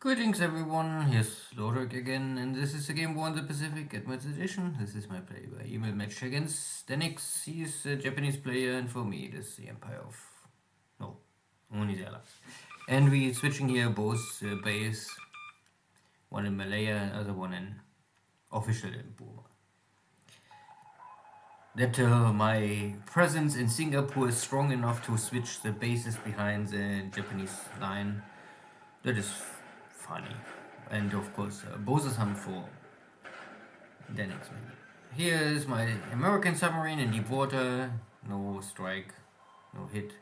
Greetings everyone, here's Lodrik again, and this is the Game War in the Pacific Advanced Edition. This is my play by email match against Deaniks. He's a Japanese player, and for me it is the Empire of... no, only the Allies. And we're switching here both base, one in Malaya and other one in official in Burma. That my presence in Singapore is strong enough to switch the bases behind the Japanese line. That is funny. And of course, Bosesam for Deaniks maybe. Here is my American submarine in deep water. No strike, no hit.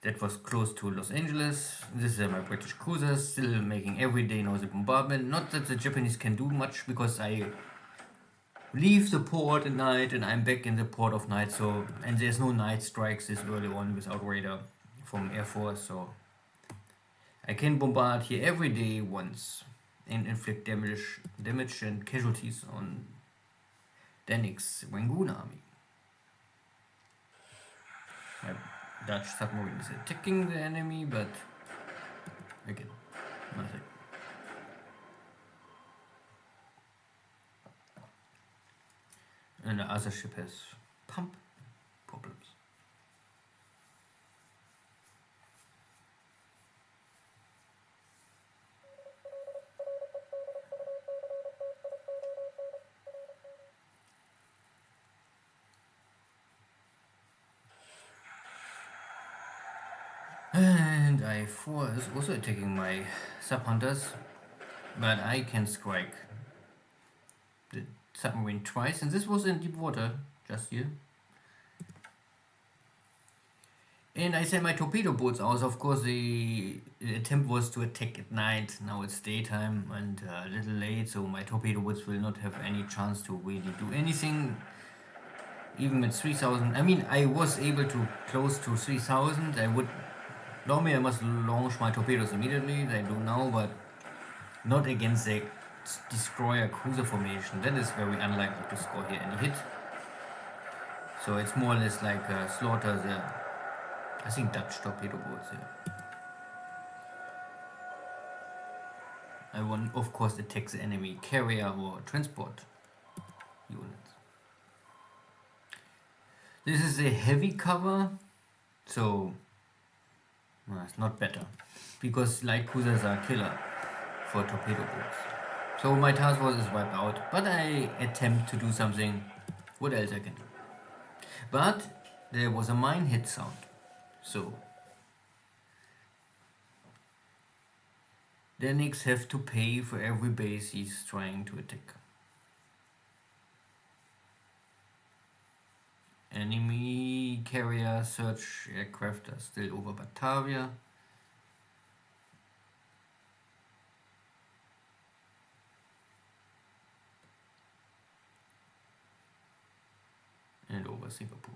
That was close to Los Angeles. This is my British cruiser, still making every day noisy bombardment. Not that the Japanese can do much, because I leave the port at night and I'm back in the port of night. So, and there's no night strikes this early on without radar from Air Force. So I can bombard here every day once and inflict damage and casualties on Deaniks' Rangoon army. My Dutch submarine is attacking the enemy, but again, nothing. And the other ship has pump problems. And I4 is also attacking my sub-hunters, but I can strike the submarine twice, and this was in deep water, just here. And I sent my torpedo boats out. Of course, the attempt was to attack at night. Now it's daytime and a little late, so my torpedo boats will not have any chance to really do anything. Even at 3,000, I mean, I was able to close to 3,000. Normally I must launch my torpedoes immediately, I do now, but not against the destroyer cruiser formation. That is very unlikely to score here any hit. So it's more or less like slaughter the, I think, Dutch torpedo boats here. I want, of course, attack the enemy carrier or transport units. This is a heavy cover, so it's not better, because light cruisers are killer for torpedo boats. So my task force is wiped out, but I attempt to do something. What else I can do? But there was a mine hit sound, so Deaniks have to pay for every base he's trying to attack. Enemy carrier search aircraft are still over Batavia. And over Singapore.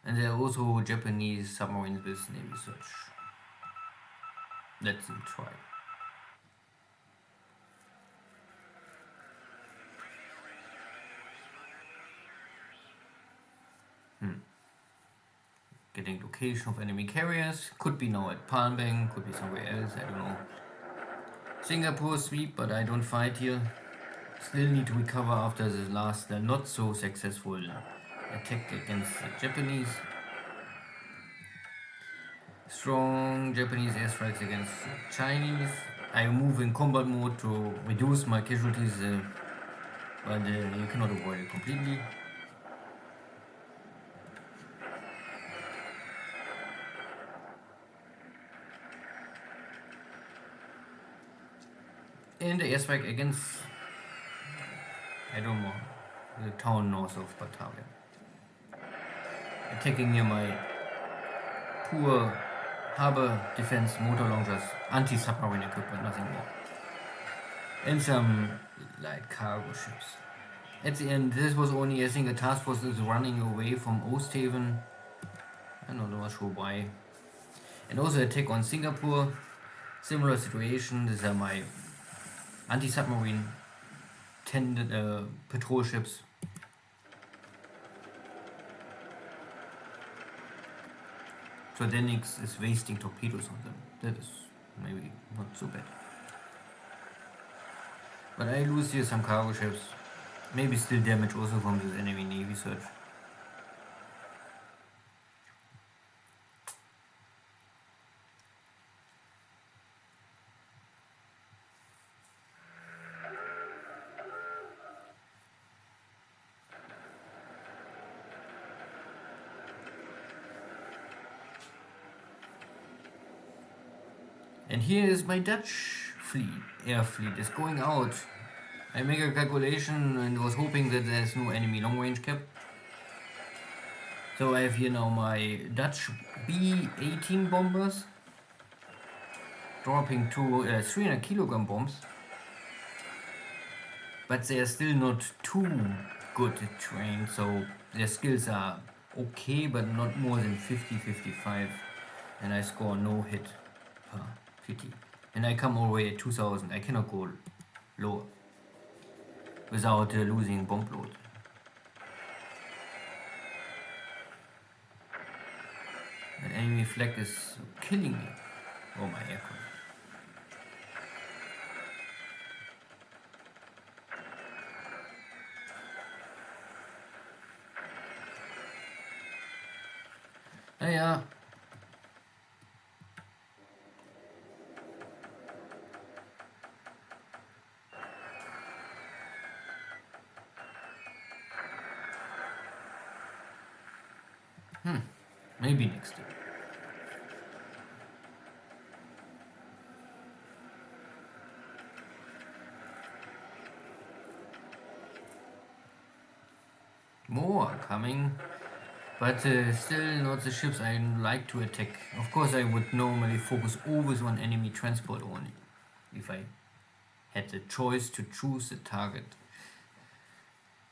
And there are also Japanese submarines with Navy search. Let them try. Getting location of enemy carriers. Could be now at Palmbang, could be somewhere else, I don't know. Singapore sweep, but I don't fight here. Still need to recover after the last not so successful attack against the Japanese. Strong Japanese airstrikes against the Chinese. I move in combat mode to reduce my casualties, but you cannot avoid it completely. And the airstrike against, I don't know, the town north of Batavia. Attacking near my poor harbor defense motor launchers, anti-submarine equipment, nothing more. And some light cargo ships. At the end, this was only, I think, a task force is running away from Oosthaven. I'm not sure why. And also attack on Singapore. Similar situation. These are my anti-submarine patrol ships. So Deaniks is wasting torpedoes on them. That is maybe not so bad. But I lose here some cargo ships. Maybe still damage also from this enemy navy search. And here is my Dutch air fleet is going out. I make a calculation and was hoping that there's no enemy long range cap. So I have here now my Dutch B-18 bombers dropping two 300 kilogram bombs, but they are still not too good trained, so their skills are okay, but not more than 50-55, and I score no hit per pity. And I come all the way at 2000. I cannot go lower without losing bomb load. An enemy flag is killing me. Oh, my aircraft. Ja. Maybe next time. More are coming, but still not the ships I like to attack. Of course, I would normally focus always on enemy transport only, if I had the choice to choose a target.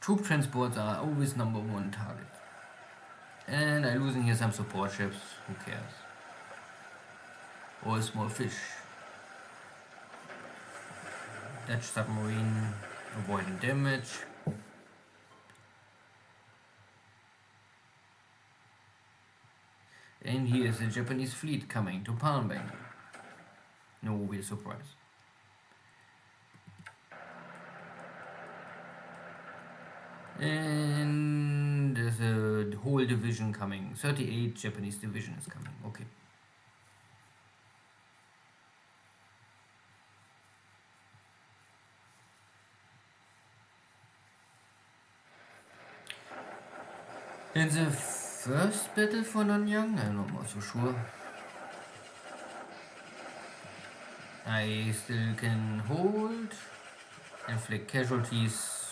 Troop transports are always number one target. And I'm losing here some support ships, who cares? Or a small fish. Dutch submarine avoiding damage. And here is the Japanese fleet coming to Palmbang. No real surprise. And there's a whole division coming. 38 Japanese division is coming. Okay. In the first battle for Nanyang, I'm not so sure. I still can hold, inflict casualties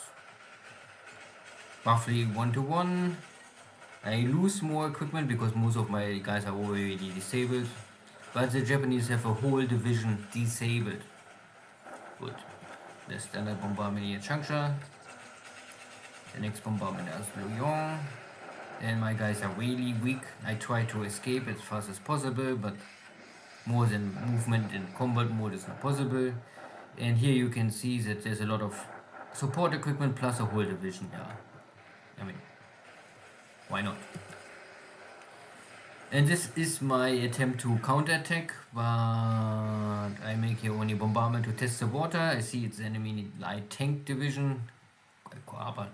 roughly 1-1. I lose more equipment because most of my guys are already disabled, but the Japanese have a whole division disabled. Good. The standard bombardment at Changsha. The next bombardment is Luoyang. And my guys are really weak. I try to escape as fast as possible, but more than movement in combat mode is not possible. And here you can see that there's a lot of support equipment plus a whole division. Yeah, I mean, why not? And this is my attempt to counterattack, but I make here only bombardment to test the water. I see it's enemy light tank division, but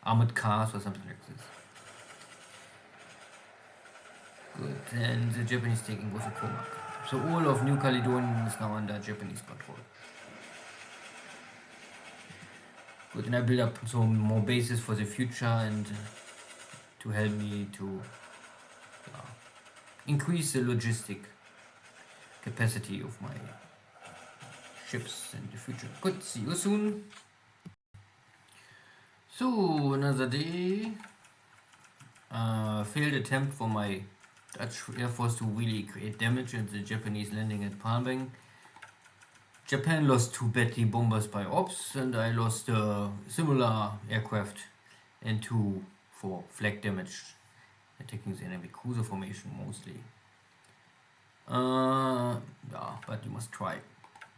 armored cars or something like this. Good, and the Japanese taking was a Comac. So all of New Caledonia is now under Japanese control. Good, and I build up some more bases for the future and to help me to increase the logistic capacity of my ships in the future. Good, see you soon. So, another day. Failed attempt for my Dutch Air Force to really create damage at the Japanese landing at Palmbang. Japan lost 2 battle bombers by ops, and I lost a similar aircraft and 2 for flag damage, attacking the enemy cruiser formation mostly. Yeah, but you must try.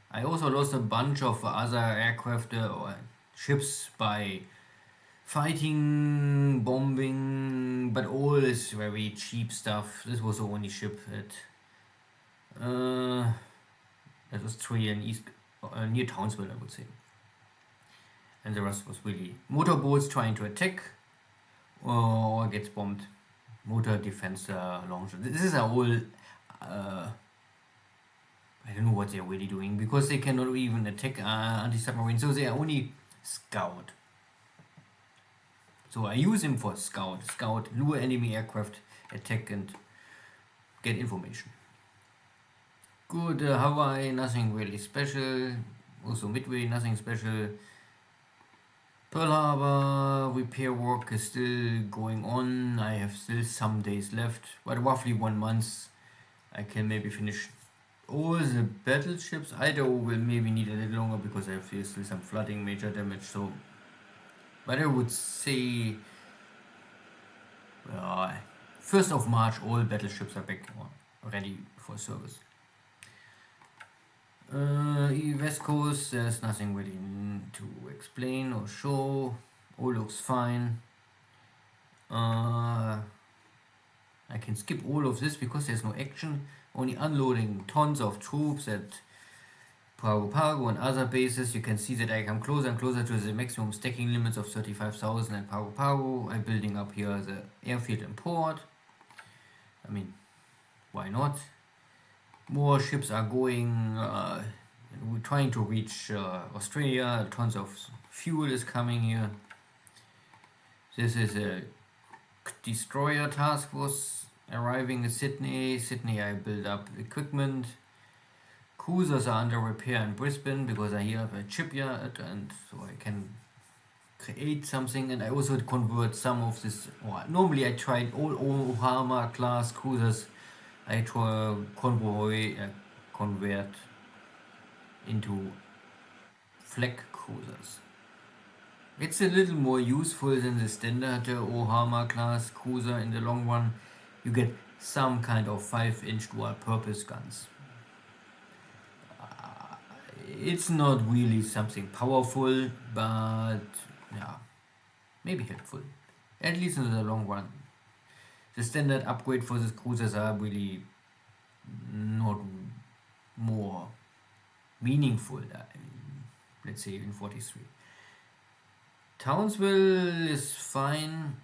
I also lost a bunch of other aircraft or ships by fighting, bombing, but all is very cheap stuff. This was the only ship that was Australia and East near Townsville, I would say. And the rest was really motorboats trying to attack or gets bombed. Motor defense launcher. This is a whole. I don't know what they're really doing because they cannot even attack anti-submarine, so they are only scout. So I use him for scout, lure enemy aircraft, attack and get information. Good, Hawaii, nothing really special. Also Midway, nothing special. Pearl Harbor repair work is still going on. I have still some days left, but roughly 1 month I can maybe finish all the battleships. Idaho will maybe need a little longer because I have still some flooding, major damage. So, but I would say 1st of March all battleships are back ready for service. West Coast, there's nothing really to explain or show. All looks fine. I can skip all of this because there's no action. Only unloading tons of troops at Pago and other bases. You can see that I come closer and closer to the maximum stacking limits of 35,000 at Pago. I'm building up here the airfield and port. I mean, why not? More ships are going. We're trying to reach Australia. Tons of fuel is coming here. This is a destroyer task force arriving in Sydney. I build up equipment. Cruisers are under repair in Brisbane because I here have a shipyard and so I can create something, and I also convert some of this. Normally I tried all Ohama class cruisers. I try convert into flag cruisers. It's a little more useful than the standard Ohama class cruiser in the long run. You get some kind of 5-inch dual purpose guns. It's not really something powerful, but yeah, maybe helpful, at least in the long run. The standard upgrade for these cruisers are really not more meaningful, let's say in 43. Townsville is fine.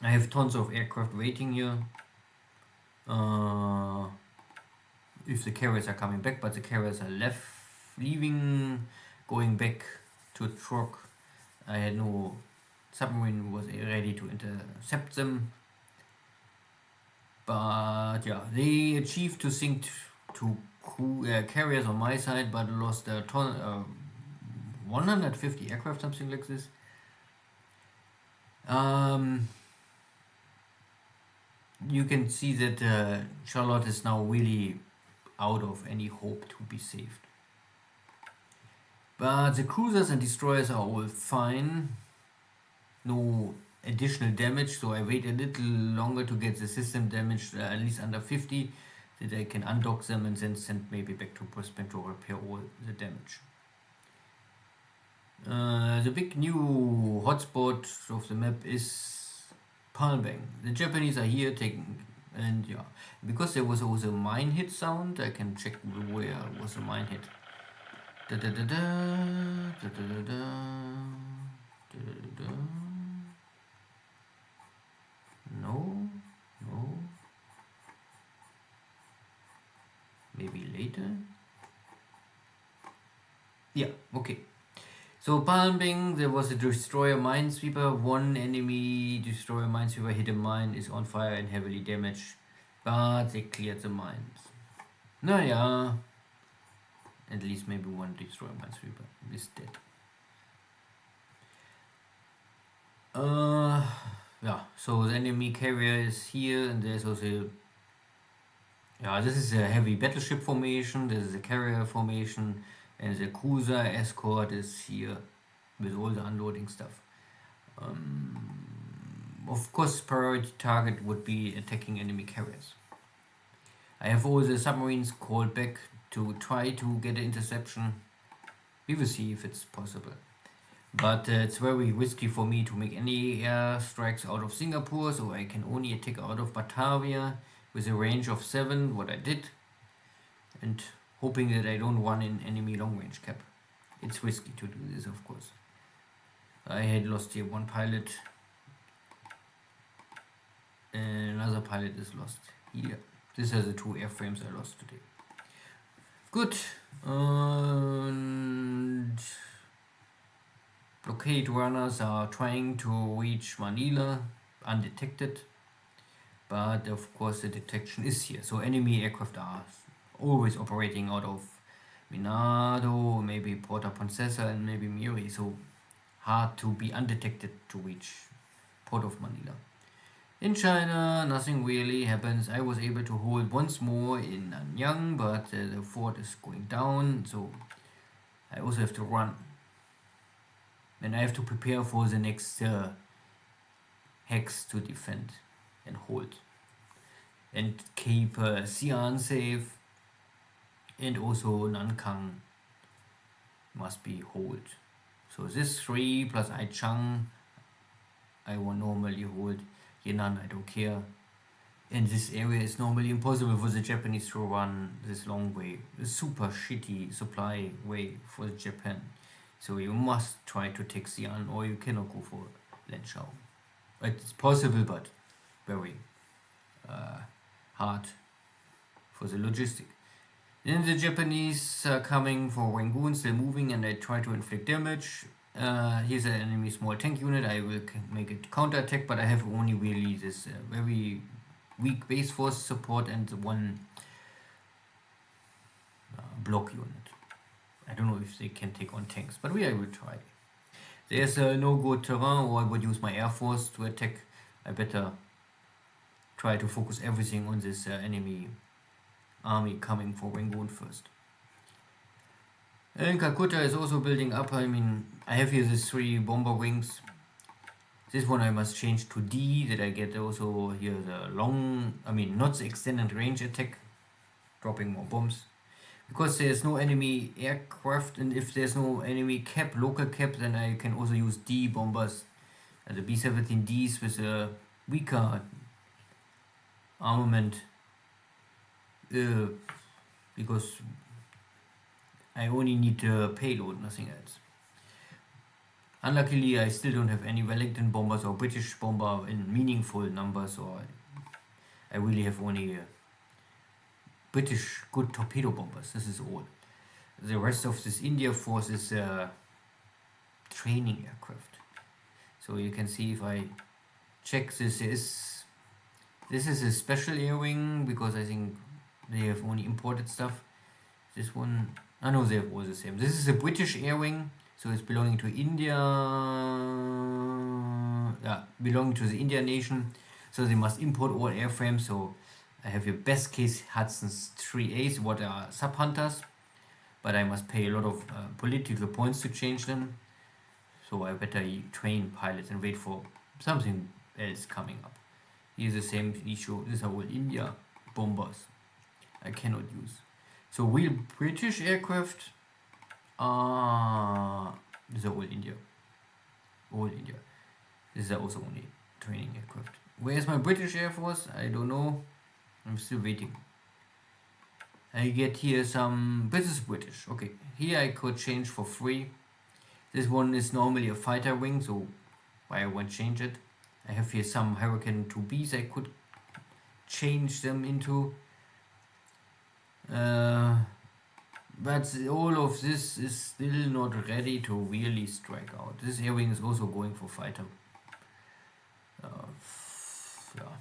I have tons of aircraft waiting here. If the carriers are coming back, but the carriers are leaving, going back to Truk. I had no submarine was ready to intercept them. But yeah, they achieved to sink two carriers on my side, but lost a ton, 150 aircraft, something like this. You can see that Charlotte is now really out of any hope to be saved. But the cruisers and destroyers are all fine. No additional damage, so I wait a little longer to get the system damage at least under 50, that I can undock them and then send maybe back to Brisbane to repair all the damage. The big new hotspot of the map is Palmbang. The Japanese are here taking, and yeah, because there was also a mine hit sound, I can check where was the mine hit. Da da da da da da da da da. No. Maybe later. Yeah, okay. So Palmbang, there was a destroyer minesweeper. One enemy destroyer minesweeper hit a mine, is on fire and heavily damaged, but they cleared the mines. Naja, at least maybe one destroyer minesweeper is dead. Yeah, so the enemy carrier is here, and there's also, this is a heavy battleship formation, this is a carrier formation, and the cruiser escort is here with all the unloading stuff. Of course, priority target would be attacking enemy carriers. I have all the submarines called back to try to get an interception. We will see if it's possible. But it's very risky for me to make any air strikes out of Singapore, so I can only attack out of Batavia with a range of 7, what I did, and hoping that I don't run in enemy long range cap. It's risky to do this, of course. I had lost here one pilot, and another pilot is lost here. These are the 2 airframes I lost today. Good. And blockade runners are trying to reach Manila undetected, but of course the detection is here. So enemy aircraft are always operating out of Minado, maybe Porta Princesa, and maybe Miri. So hard to be undetected to reach Port of Manila. In China, nothing really happens. I was able to hold once more in Nanyang, but the fort is going down, so I also have to run. And I have to prepare for the next hex to defend and hold. And keep Xi'an safe, and also Nankang must be hold. So this 3 plus Aichang I will normally hold. Yan'an I don't care. And this area is normally impossible for the Japanese to run this long way. A super shitty supply way for Japan. So you must try to take Xi'an, or you cannot go for Lenshao. It's possible, but very hard for the logistic. Then the Japanese are coming for Rangoon, still moving, and I try to inflict damage. Here's an enemy small tank unit. I will make it counter-attack, but I have only really this very weak base force support and one block unit. I don't know if they can take on tanks, but I will try. There's no good terrain, or I would use my air force to attack. I better try to focus everything on this enemy army coming for Rangoon first. And Calcutta is also building up. I mean, I have here these 3 bomber wings. This one I must change to D, that I get also here the long, I mean not the extended range attack, dropping more bombs. Because there's no enemy aircraft, and if there's no enemy cap, local cap, then I can also use D bombers. The B-17Ds with a weaker armament. Because I only need a payload, nothing else. Unluckily, I still don't have any Wellington bombers or British bomber in meaningful numbers, or I really have only British good torpedo bombers. This is all. The rest of this India force is training aircraft. So you can see if I check, this is a special air wing, because I think they have only imported stuff. This one, I know they have all the same. This is a British air wing, so it's belonging to India. Yeah, belonging to the India nation. So they must import all airframes. So I have your best case Hudson's 3As, what are sub hunters, but I must pay a lot of political points to change them. So I better train pilots and wait for something else coming up. Here's the same issue. These are all India bombers I cannot use. So real British aircraft are, these are all India. All India. These are also only training aircraft. Where's my British Air Force? I don't know. I'm still waiting. I get here some, this is British. Okay, here I could change for free. This one is normally a fighter wing, so why I won't change it. I have here some Hurricane 2Bs I could change them into. But all of this is still not ready to really strike out. This air wing is also going for fighter. Yeah.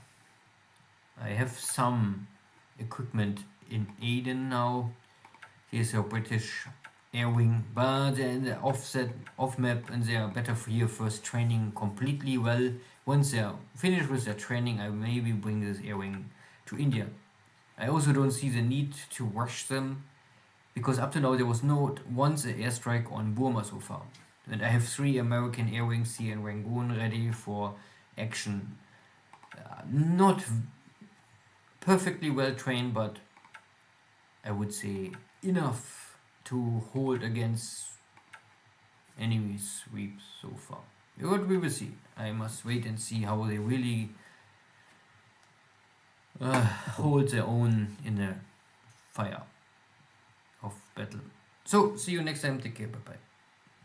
I have some equipment in Aden now. Here's a British air wing, but they're in the off map, and they are better for here first training completely well. Once they're finished with their training, I maybe bring this air wing to India. I also don't see the need to rush them, because up to now there was not once an airstrike on Burma so far. And I have 3 American air wings here in Rangoon ready for action. Not perfectly well trained, but I would say enough to hold against enemy sweep so far. But we will see. I must wait and see how they really hold their own in the fire of battle. So, see you next time. Take care. Bye bye.